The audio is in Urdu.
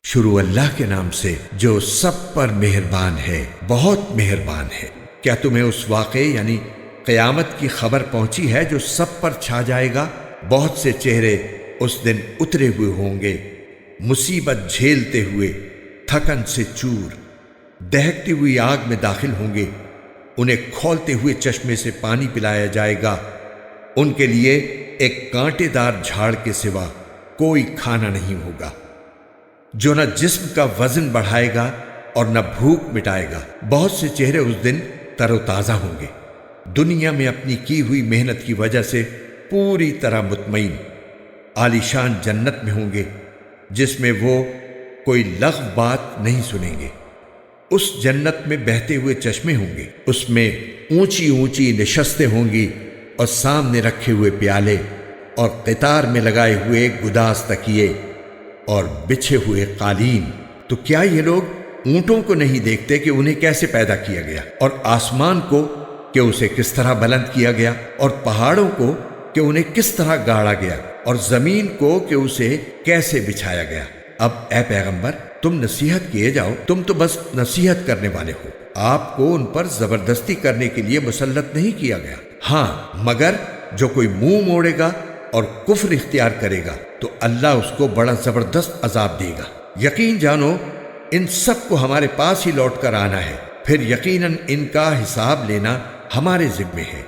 شروع اللہ کے نام سے جو سب پر مہربان ہے، بہت مہربان ہے۔ کیا تمہیں اس واقعے یعنی قیامت کی خبر پہنچی ہے جو سب پر چھا جائے گا؟ بہت سے چہرے اس دن اترے ہوئے ہوں گے، مصیبت جھیلتے ہوئے، تھکن سے چور، دہکتی ہوئی آگ میں داخل ہوں گے۔ انہیں کھولتے ہوئے چشمے سے پانی پلایا جائے گا۔ ان کے لیے ایک کانٹے دار جھاڑ کے سوا کوئی کھانا نہیں ہوگا، جو نہ جسم کا وزن بڑھائے گا اور نہ بھوک مٹائے گا۔ بہت سے چہرے اس دن تر و تازہ ہوں گے، دنیا میں اپنی کی ہوئی محنت کی وجہ سے پوری طرح مطمئن، عالیشان جنت میں ہوں گے جس میں وہ کوئی لغو بات نہیں سنیں گے۔ اس جنت میں بہتے ہوئے چشمے ہوں گے، اس میں اونچی اونچی نشستیں ہوں گی اور سامنے رکھے ہوئے پیالے اور قطار میں لگائے ہوئے گداز تکیے اور بچھے ہوئے قالین۔ تو کیا یہ لوگ اونٹوں کو نہیں دیکھتے کہ انہیں کیسے پیدا کیا گیا، اور آسمان کو کہ اسے کس طرح بلند کیا گیا، اور پہاڑوں کو کہ انہیں کس طرح گاڑا گیا، اور زمین کو کہ اسے کیسے بچھایا گیا۔ اب اے پیغمبر تم نصیحت کیے جاؤ، تم تو بس نصیحت کرنے والے ہو، آپ کو ان پر زبردستی کرنے کے لیے مسلط نہیں کیا گیا۔ ہاں مگر جو کوئی منہ موڑے گا اور کفر اختیار کرے گا تو اللہ اس کو بڑا زبردست عذاب دے گا۔ یقین جانو ان سب کو ہمارے پاس ہی لوٹ کر آنا ہے، پھر یقیناً ان کا حساب لینا ہمارے ذمے ہے۔